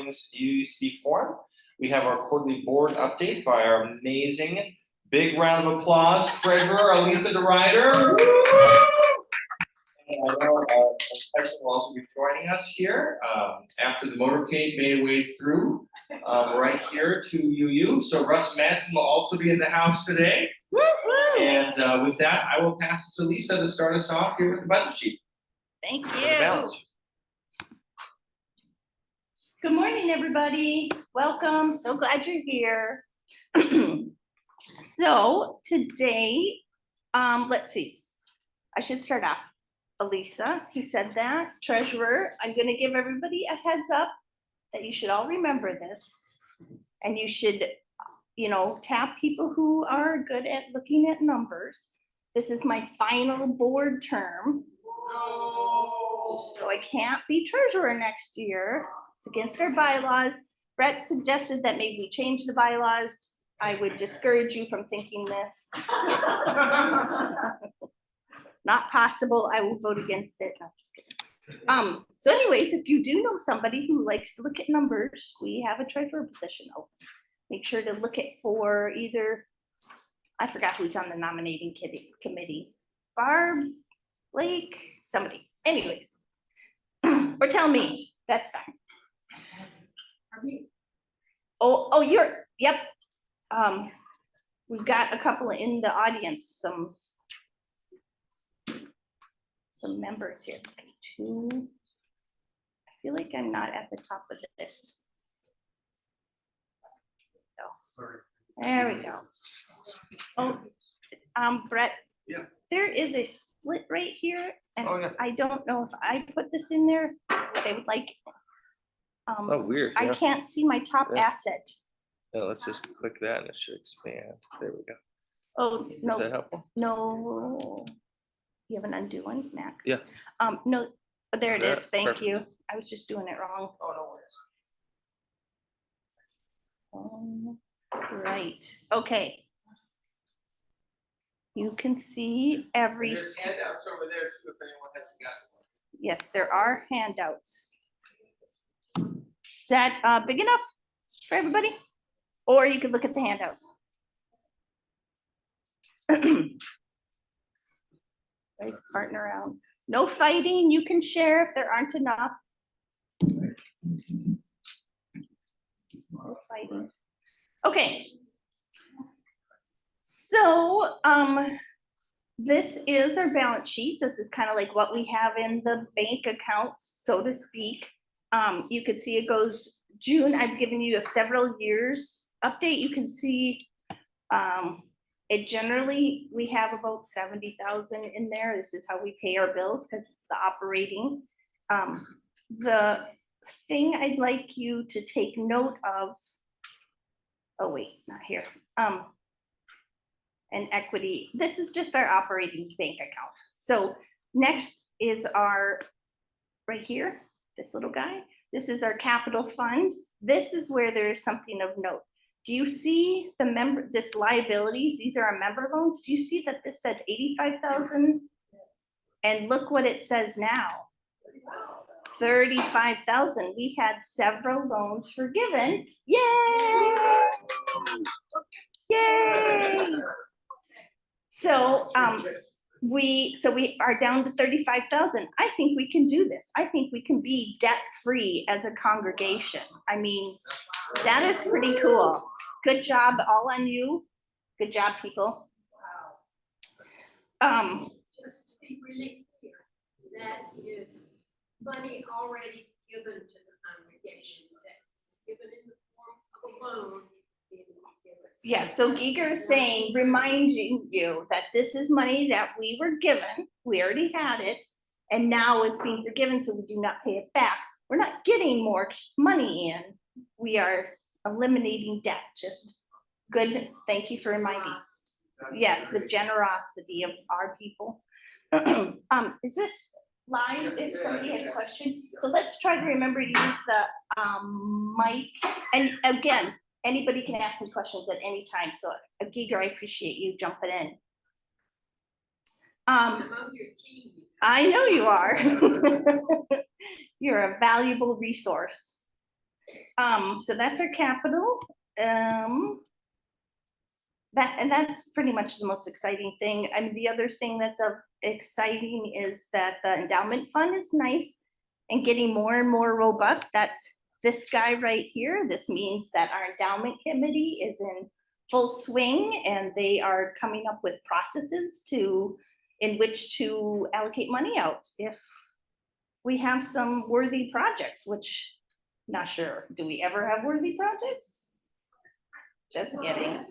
morning's UUCD forum. We have our quarterly board update by our amazing, big round of applause, Treasurer Alisa DeRider. And I know our president will also be joining us here after the motorcade made its way through right here to UU. So Russ Madsen will also be in the house today. And with that, I will pass it to Lisa to start us off here with the budget sheet. Thank you. Good morning, everybody. Welcome. So glad you're here. So today, let's see. I should start off. Alisa, he said that. Treasurer, I'm going to give everybody a heads up that you should all remember this. And you should, you know, tap people who are good at looking at numbers. This is my final board term. So I can't be treasurer next year. It's against our bylaws. Brett suggested that maybe we change the bylaws. I would discourage you from thinking this. Not possible. I will vote against it. No, just kidding. So anyways, if you do know somebody who likes to look at numbers, we have a treasurer position open. Make sure to look at for either, I forgot who's on the nominating committee. Barb, Blake, somebody. Anyways, or tell me. That's fine. Oh, you're, yep. We've got a couple in the audience, some members here. Okay, 2. I feel like I'm not at the top of this. There we go. Oh, Brett. Yeah. There is a split right here, and yeah. I don't know if I put this in there. They would like. Oh, weird. I can't see my top asset. No, let's just click that, and it should expand. There we go. Oh no. Is that helpful? No. You have an undo one, Max? Yeah. No, there it is. Thank Perfect. you. I was just doing it wrong. Oh, no worries. Right. Okay. You can see every. There's handouts over there too, if anyone hasn't gotten one. Yes, there are handouts. Is that big enough for everybody? Or you could look at the handouts. Guys, partner around. No fighting. You can share if there aren't enough. No fighting. Okay. So this is our balance sheet. This is kind of like what we have in the bank accounts, so to speak. You can see it goes June. I've given you a several years update. You can see it generally, we have about 70,000 in there. This is how we pay our bills because it's the operating. The thing I'd like you to take note of, oh wait, not here. And equity, this is just our operating bank account. So next is our, right here, this little guy. This is our capital fund. This is where there's something of note. Do you see the this liabilities? These are our member loans. Do you see that this said 85,000? And look what it says now. 35,000. We had several loans forgiven. Yay! Yay! So we are down to 35,000. I think we can do this. I think we can be debt free as a congregation. I mean, that is pretty cool. Good job, all on you. Good job, people. Just to be really clear, that is money already given to the congregation. That's given in the form of a loan. Yeah, so Giger is saying, reminding you that this is money that we were given. We already had it, and now it's being forgiven, so we do not pay it back. We're not getting more money in. We are eliminating debt. Just good. Thank you for reminding us. Yes, the generosity of our people. Is this live? If somebody has a question, so let's try to remember to use the mic. And again, anybody can ask me questions at any time. So, Giger, I appreciate you jumping in. I'm on your team. I know you are. You're a valuable resource. So that's our capital. That's pretty much the most exciting thing. I mean, the other thing that's exciting is that the endowment fund is nice and getting more and more robust. That's this guy right here. This means that our endowment committee is in full swing and they are coming up with processes in which to allocate money out if we have some worthy projects, which not sure. Do we ever have worthy projects? Just kidding.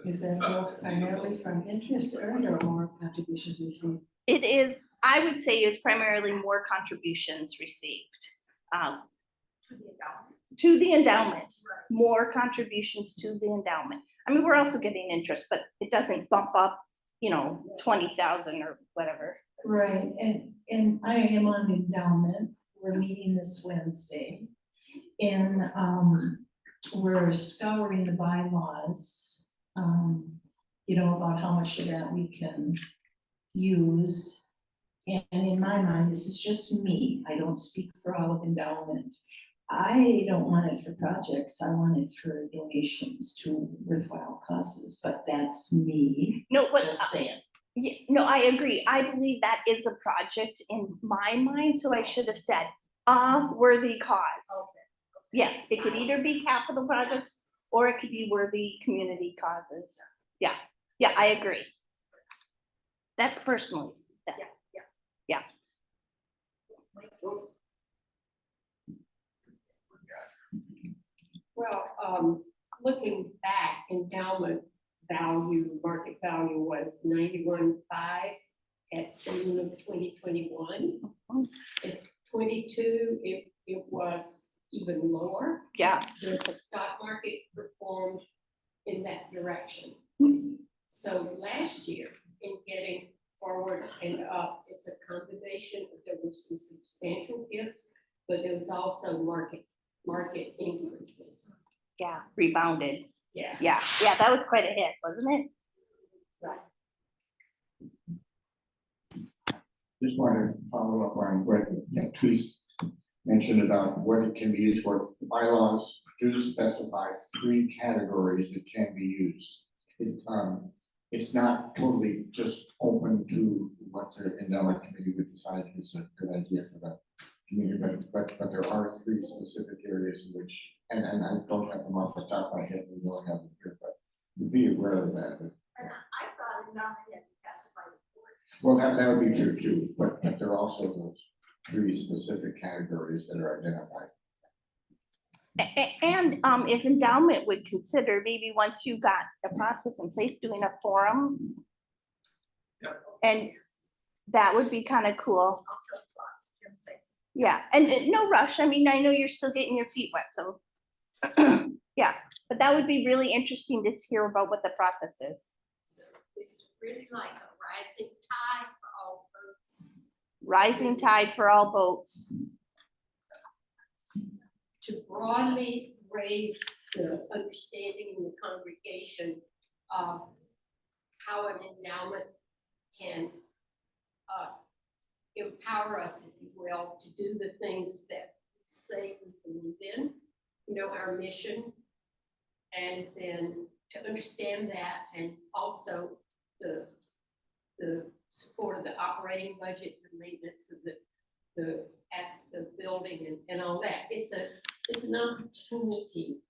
Is that both primarily from interest earned or more contributions received? It is, I would say, is primarily more contributions received. To the endowment, more contributions to the endowment. I mean, we're also getting interest, but it doesn't bump up, 20,000 or whatever. Right, and I am on endowment. We're meeting this Wednesday. And we're scouring the bylaws, about how much of that we can use. And in my mind, this is just me. I don't speak for all of endowment. I don't want it for projects. I want it for donations to worthwhile causes, but that's me. No, what, Just saying. yeah, no, I agree. I believe that is a project in my mind, so I should have said a worthy cause. Yes, it could either be capital projects or it could be worthy community causes. Yeah, I agree. That's personally. Yeah. Well, looking back, endowment market value was 91.5 at June of 2021. At 22, it was even lower. Yeah. The stock market performed in that direction. So last year, in getting forward and up, it's a combination. There were some substantial hits, but there was also market increases. Yeah, rebounded. Yeah. Yeah, that was quite a hit, wasn't it? Right. Just wanted to follow up on what Trustees mentioned about what it can be used for. The bylaws do specify 3 categories that can be used. It's not totally just open to what the endowment committee would decide is a good idea for the community, but there are 3 specific areas in which, and I don't have them off the top of my head, we don't have them here, but be aware of that. And I thought endowment had specified. Well, that would be true too, but there are also those 3 specific categories that are identified. And if endowment would consider, maybe once you got the process in place, doing a forum. Yep. And that would be kind of cool. Yeah, and no rush. I mean, I know you're still getting your feet wet, so. Yeah, but that would be really interesting to hear about what the process is. So it's really like a rising tide for all boats. Rising tide for all boats. To broadly raise the understanding in the congregation of how an endowment can empower us, if you will, to do the things that we say we believe in, our mission, and then to understand that, and also the support of the operating budget, the maintenance of the building and all that. It's an opportunity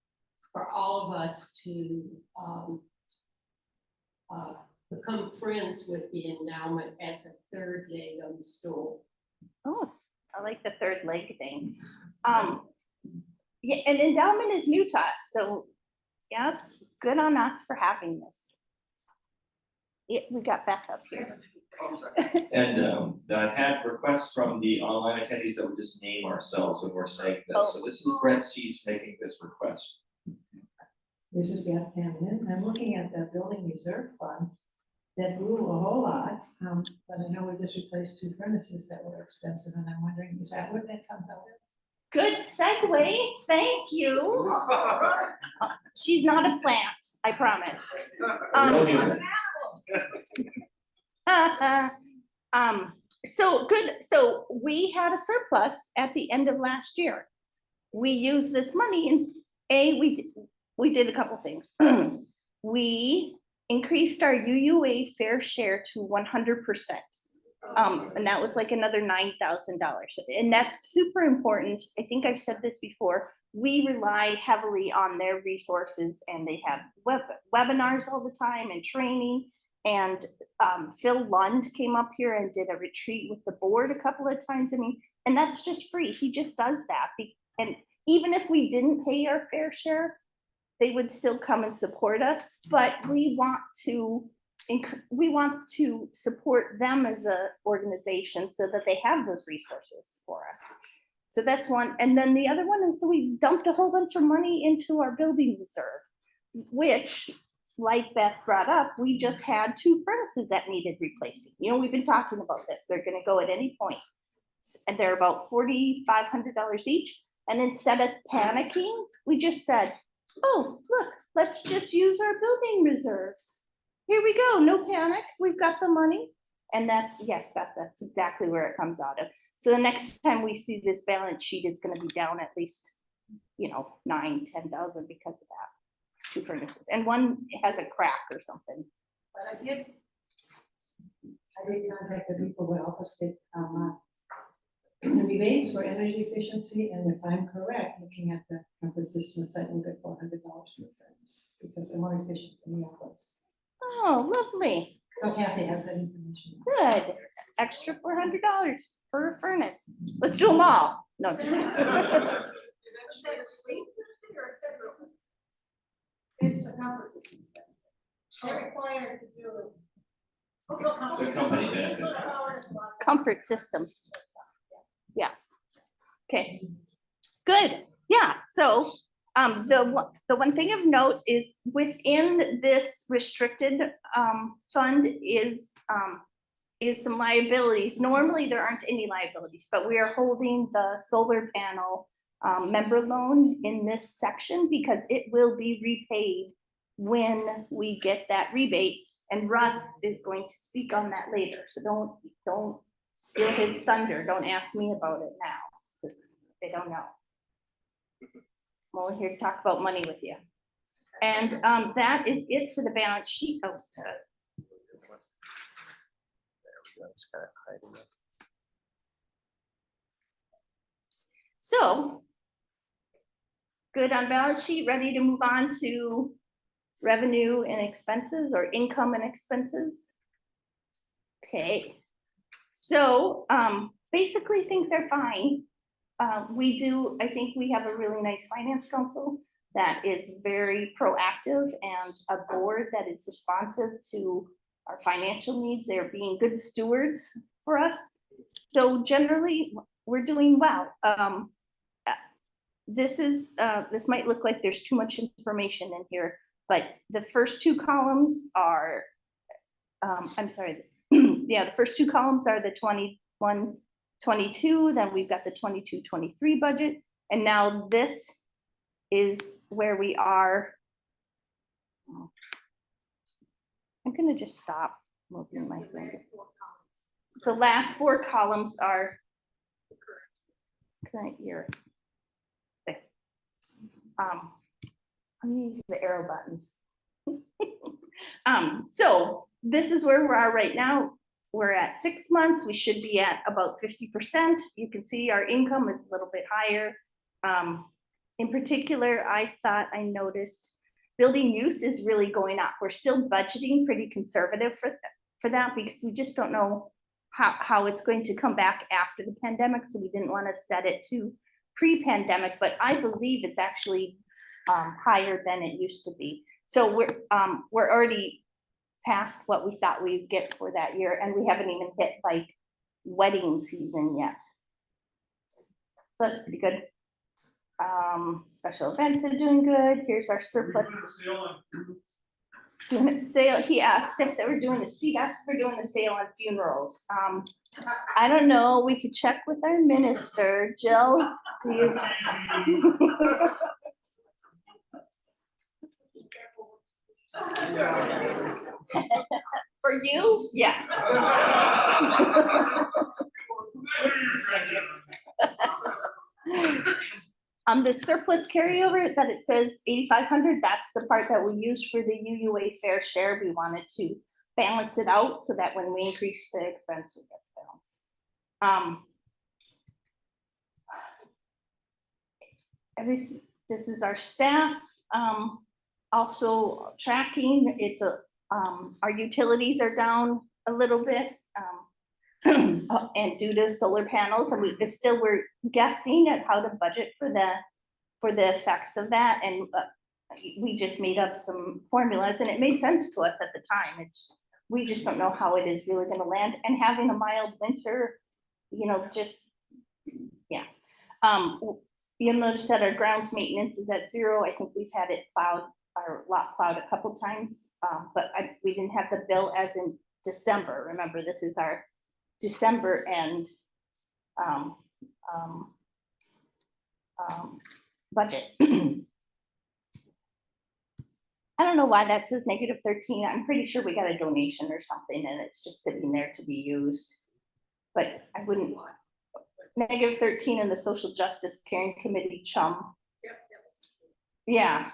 for all of us to become friends with the endowment as a 3rd leg of the stool. Oh, I like the 3rd leg thing. Yeah, and endowment is new to us, so yeah, it's good on us for having this. Yeah, we got Beth up here. And I had requests from the online attendees that we just name ourselves when we're saying this. So this is Brent Cease making this request. This is Beth Hammond. I'm looking at the building reserve fund that grew a whole lot, but I know we just replaced 2 furnaces that were expensive, and I'm wondering, is that what that comes out of? Good segue, thank you. She's not a plant, I promise. So good, so we had a surplus at the end of last year. We used this money and we did a couple things. We increased our UUA fair share to 100%. And that was like another $9,000. And that's super important. I think I've said this before. We rely heavily on their resources and they have webinars all the time and training. And Phil Lund came up here and did a retreat with the board a couple of times. I mean, and that's just free. He just does that. And even if we didn't pay our fair share, they would still come and support us. But we want to support them as an organization so that they have those resources for us. So that's one. And then the other one is, so we dumped a whole bunch of money into our building reserve, which, like Beth brought up, we just had 2 furnaces that needed replacing. You know, we've been talking about this. They're gonna go at any point. And they're about $4,500 each. And instead of panicking, we just said, oh, look, let's just use our building reserve. Here we go, no panic, we've got the money. And that's, yes, Beth, that's exactly where it comes out of. So the next time we see this balance sheet, it's gonna be down at least, you know, 9,000, 10,000 because of that. 2 furnaces, and one has a crack or something. But I did contact the people who help us get the rebates for energy efficiency, and if I'm correct, looking at the comfort system, it's like we get $400 per furnace because they're more efficient than the outlets. Oh, lovely, So Kathy has that information. good, extra $400 per furnace. Let's do them all. No, just kidding. It's a comfort system. They're required to do. It's a company benefit. Comfort system. Yeah. Okay. Good. Yeah. So the one thing of note is within this restricted fund is some liabilities. Normally there aren't any liabilities, but we are holding the solar panel member loan in this section because it will be repaid when we get that rebate. And Russ is going to speak on that later. So don't steal his thunder. Don't ask me about it now, because they don't know. Well, we're here to talk about money with you. And that is it for the balance sheet. Oh, so good on balance sheet, ready to move on to revenue and expenses, or income and expenses. Okay, so basically things are fine. I think we have a really nice finance council that is very proactive and a board that is responsive to our financial needs. They're being good stewards for us. So generally we're doing well. This might look like there's too much information in here, but the first 2 columns are, I'm sorry, yeah, the first 2 columns are the 21-22, then we've got the 22-23 budget, and now this is where we are. I'm gonna just stop moving my things. The last 4 columns are current year. I'm gonna use the arrow buttons. So this is where we are right now. We're at 6 months. We should be at about 50%. You can see our income is a little bit higher. In particular, I thought I noticed building use is really going up. We're still budgeting pretty conservative for that because we just don't know how it's going to come back after the pandemic. So we didn't want to set it to pre-pandemic, but I believe it's actually higher than it used to be. So we're already past what we thought we'd get for that year, and we haven't even hit like wedding season yet. So that's pretty good. Special events are doing good. Here's our surplus. Doing a sale. He asked if they were doing he asked if we're doing a sale on funerals. I don't know. We could check with our minister. Jill, do you? For you, yes. The surplus carryover that it says 8,500, that's the part that we use for the UUA fair share. We wanted to balance it out so that when we increase the expense, we get the balance. Everything, this is our staff, also tracking, it's our utilities are down a little bit, and due to solar panels, and it's still, we're guessing at how to budget for the effects of that, and we just made up some formulas, and it made sense to us at the time. We just don't know how it is really gonna land, and having a mild winter, just, yeah. You'll notice that our grounds maintenance is at 0. I think we've had it plowed, our lot plowed a couple times, but we didn't have the bill as in December. Remember, this is our December end budget. I don't know why that says -13. I'm pretty sure we got a donation or something and it's just sitting there to be used. But I wouldn't, -13 in the Social Justice Caring Committee chum. Yeah.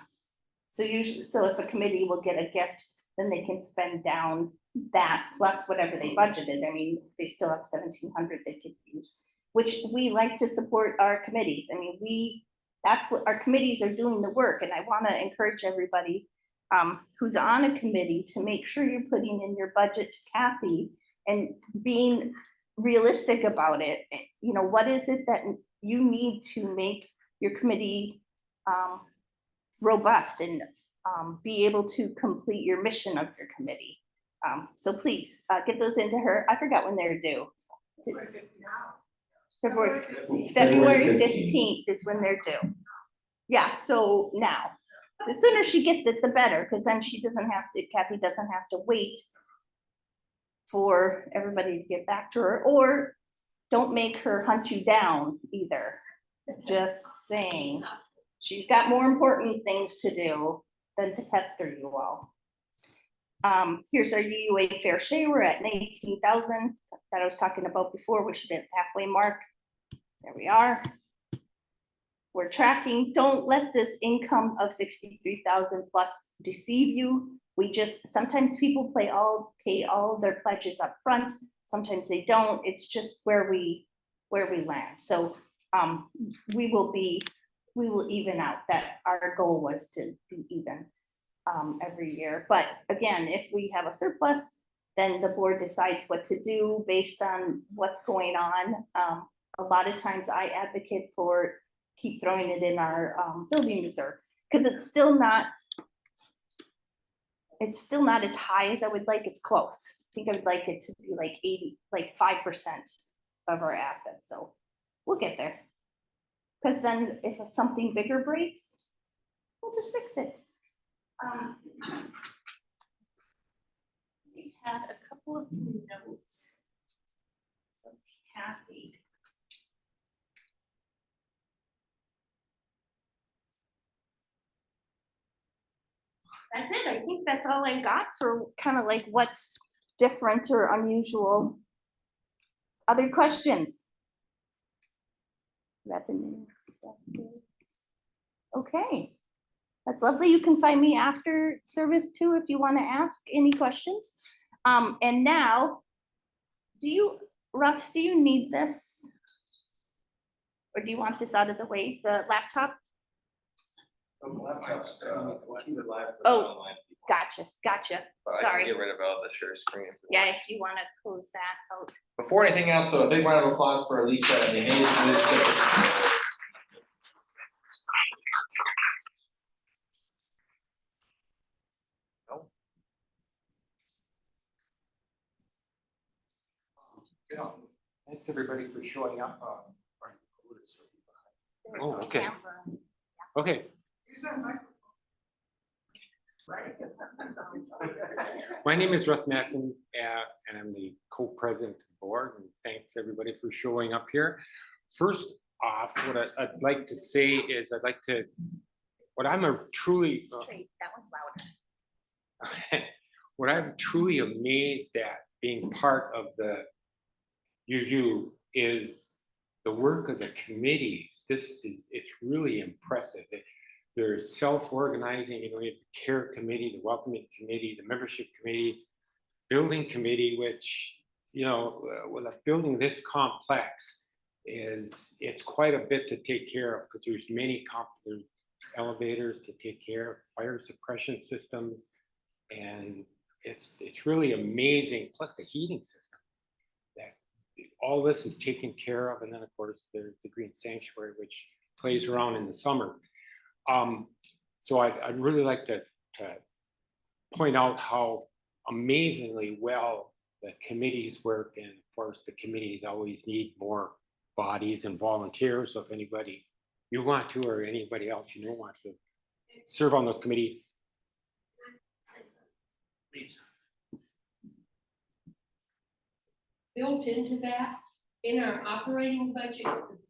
So usually, so if a committee will get a gift, then they can spend down that plus whatever they budgeted. I mean, they still have 1,700 they could use, which we like to support our committees. I mean, that's what our committees are doing the work. And I want to encourage everybody who's on a committee to make sure you're putting in your budget to Kathy and being realistic about it. What is it that you need to make your committee robust and be able to complete your mission of your committee. So please get those into her. I forgot when they're due. February 15th is when they're due. Yeah, so now, the sooner she gets it, the better, because then Kathy doesn't have to wait for everybody to get back to her, or don't make her hunt you down either. Just saying, she's got more important things to do than to pester you all. Here's our UUA fair share. We're at 18,000 that I was talking about before. We should be at the halfway mark. There we are. We're tracking. Don't let this income of 63,000 plus deceive you. Sometimes people pay all their pledges up front. Sometimes they don't. It's just where we land. So we will even out. That our goal was to be even every year. But again, if we have a surplus, then the board decides what to do based on what's going on. A lot of times I advocate for keep throwing it in our building reserve, because it's still not as high as I would like. It's close. I think I would like it to be like 5% of our assets. So we'll get there. Because then if something bigger breaks, we'll just fix it. We had a couple of notes from Kathy. That's it. I think that's all I got for kind of like what's different or unusual. Other questions? Okay, that's lovely. You can find me after service too if you want to ask any questions. And now, Russ, do you need this? Or do you want this out of the way, the laptop? Laptops, we'll keep it live for Oh, the online people. Gotcha. But I Sorry. can get rid of all the share screen. Yeah, if you want to close that out. Before anything else, so a big round of applause for Alisa and the amazing. Thanks everybody for showing up. Oh, okay. Okay. My name is Russ Matson, and I'm the co-president of the board, and thanks everybody for showing up here. First off, what I'd like to say is what I'm a truly That one's louder. what I'm truly amazed at being part of the UU is the work of the committees. It's really impressive. They're self-organizing, you know, you have the care committee, the welcoming committee, the membership committee, building committee, which, you know, with a building this complex it's quite a bit to take care of because there's there's elevators to take care of, fire suppression systems, and it's really amazing. Plus the heating system that all this is taken care of, and then of course there's the green sanctuary which plays around in the summer. So I'd really like to point out how amazingly well the committees work, and of course the committees always need more bodies and volunteers. So if anybody you want to, or anybody else you know wants to serve on those committees, please. Built into that, in our operating budget,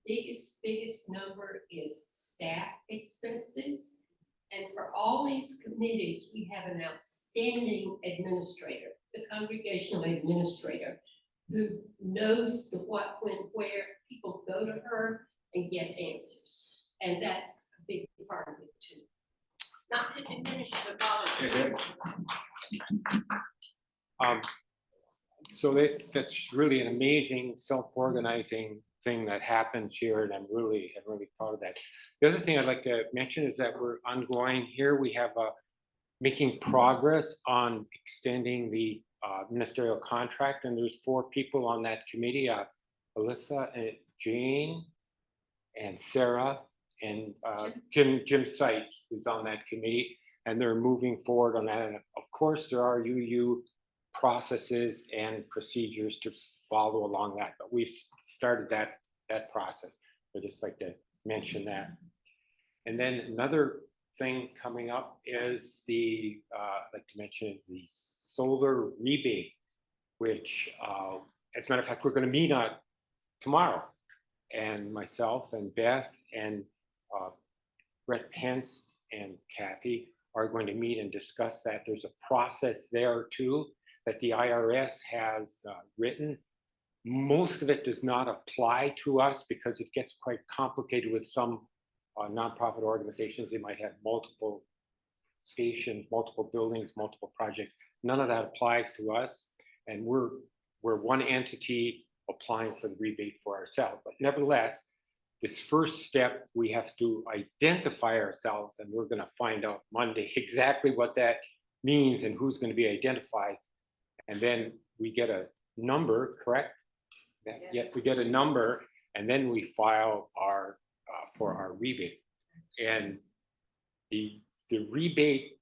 the biggest number is staff expenses. And for all these committees, we have an outstanding administrator, the congregational administrator, who knows the what, when, where. People go to her and get answers. And that's a big part of it too. Not to diminish the volunteers. So that's really an amazing self-organizing thing that happens here, and I'm really proud of that. The other thing I'd like to mention is that we're ongoing here. We have making progress on extending the ministerial contract, and there's 4 people on that committee: Alisa and Jane and Sarah and Jim Sight is on that committee, and they're moving forward on that. And of course, there are UU processes and procedures to follow along that, but we've started that process. I'd just like to mention that. And then another thing coming up is the I'd like to mention is the solar rebate, which as a matter of fact we're going to meet on tomorrow, and myself and Beth and Brett Pence and Kathy are going to meet and discuss that. There's a process there too that the IRS has written. Most of it does not apply to us because it gets quite complicated with some nonprofit organizations. They might have multiple stations, multiple buildings, multiple projects. None of that applies to us, and we're one entity applying for the rebate for ourselves. But nevertheless, this first step, we have to identify ourselves, and we're going to find out Monday exactly what that means and who's going to be identified. And then we get a number, correct? Yes, we get a number, and then we file our for our rebate. And the rebate,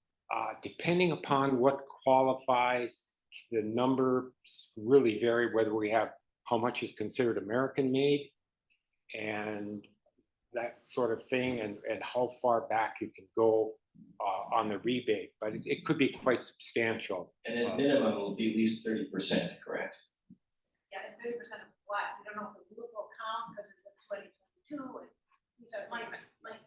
depending upon what qualifies, the numbers really vary, whether we have how much is considered American made and that sort of thing, and how far back you can go on the rebate, but it could be quite substantial. And then minimum will be at least 30%, correct? Yeah, and 30% of what? We don't know if the roof will count because it's 2022. These are like.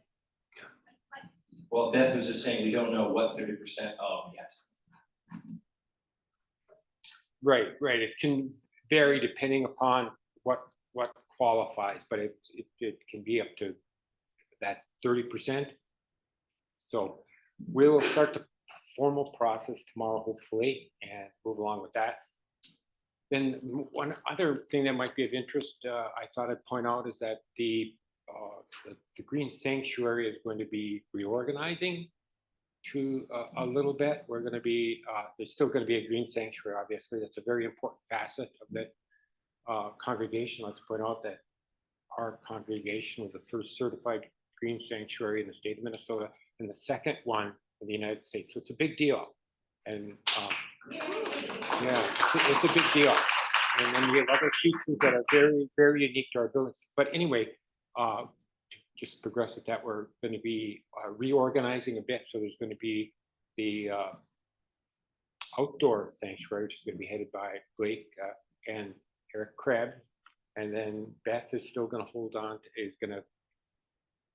Well, Beth was just saying we don't know what 30% of yet. Right. It can vary depending upon what qualifies, but it can be up to that 30%. So we will start the formal process tomorrow, hopefully, and move along with that. Then one other thing that might be of interest, I thought I'd point out, is that the Green Sanctuary is going to be reorganizing to a little bit. We're going to be, there's still going to be a Green Sanctuary, obviously. That's a very important facet of that congregation. I'd like to point out that our congregation was the first certified Green Sanctuary in the state of Minnesota and the second one in the United States. So it's a big deal. And yeah, it's a big deal. And then we have other pieces that are very, very unique to our buildings. But anyway, just progress with that. We're going to be reorganizing a bit. So there's going to be the outdoor sanctuary, which is going to be headed by Blake and Eric Krebs. And then Beth is still going to hold on, is going to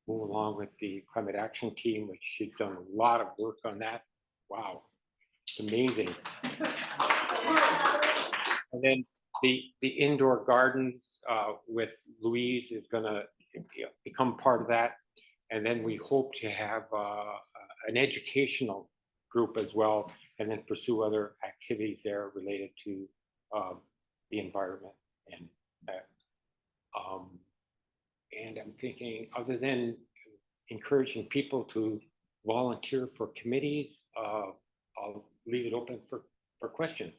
move along with the climate action team, which she's done a lot of work on that. Wow. It's amazing. And then the indoor gardens with Louise is gonna become part of that. And then we hope to have an educational group as well, and then pursue other activities there related to the environment. And I'm thinking, other than encouraging people to volunteer for committees, I'll leave it open for questions.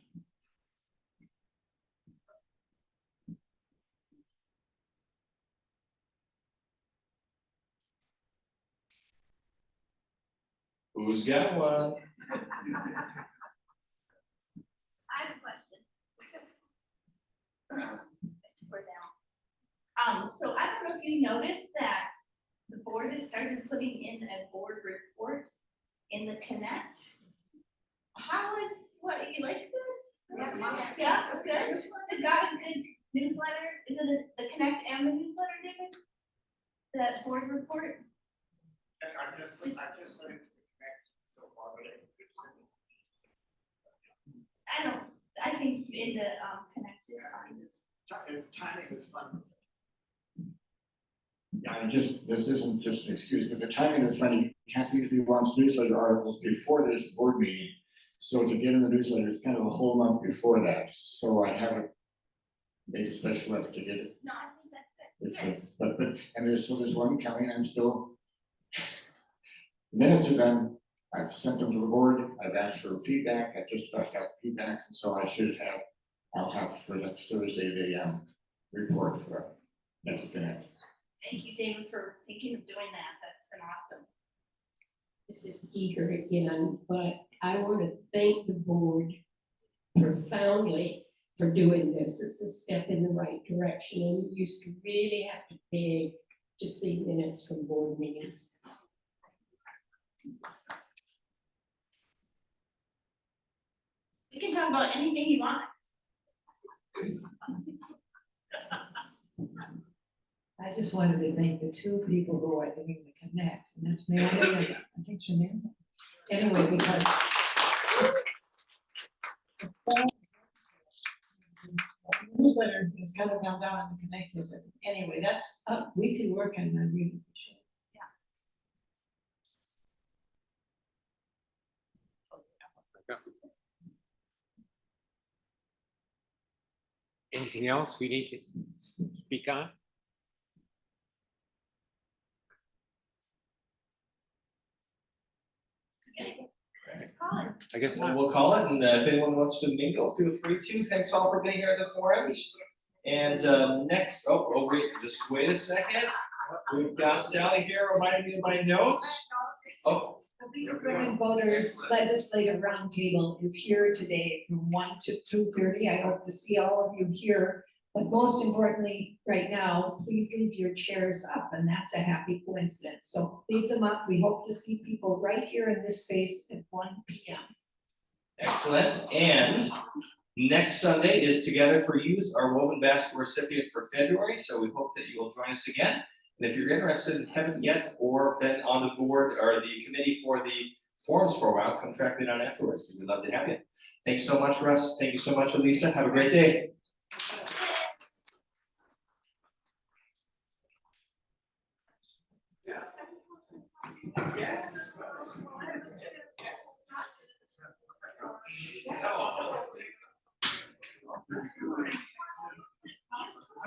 Who's got one? I have a question. It's for now. So I don't know if you noticed that the board has started putting in a board report in the Connect. How is, what, you like this? Yeah, good. So got a good newsletter. Is it the Connect and the newsletter, David? That board report? I just sent it to Connect so far, but I think in the Connect is fine. timing is fun. Yeah, and just, this isn't just an excuse, but the timing is funny. Kathy usually wants newsletter articles before this board meeting. So to get in the newsletter is kind of a whole month before that, so I haven't made a special effort to get it. No, I think that's good. But, and there's one coming, I'm still. Minutes are done, I've sent them to the board, I've asked for feedback, I just got feedback, and so I'll have for next Thursday, the report for next Connect. Thank you, David, for thinking of doing that. That's been awesome. This is eager again, but I want to thank the board profoundly for doing this. It's a step in the right direction, and you used to really have to beg to see minutes from board meetings. You can talk about anything you want. I just wanted to thank the two people who are doing the Connect, and that's Naomi, and I think it's your name. Anyway, because newsletter has kind of gone down on the Connect list. Anyway, that's up, we can work on that, really appreciate it. Anything else we need to speak on? Okay, let's call it. I guess Well, not. we'll call it, and if anyone wants to mingle, feel free to. Thanks all for being here at the forums. And next, wait, just wait a second. We've got Sally here reminding me of my notes. Oh, The League of Women Voters Legislative Roundtable is here today from 1 to 2:30. I hope to see all of you here. But most importantly, right now, please leave your chairs up, and that's a happy coincidence. So leave them up. We hope to see people right here in this space at 1 p.m. excellent. And next Sunday is Together for Youth, our woven basket recipient for February. So we hope that you will join us again. And if you're interested and haven't yet or been on the board or the committee for the forums for a while, come track me down afterwards. We'd love to have you. Thanks so much, Russ. Thank you so much, Alisa. Have a great day. Yes.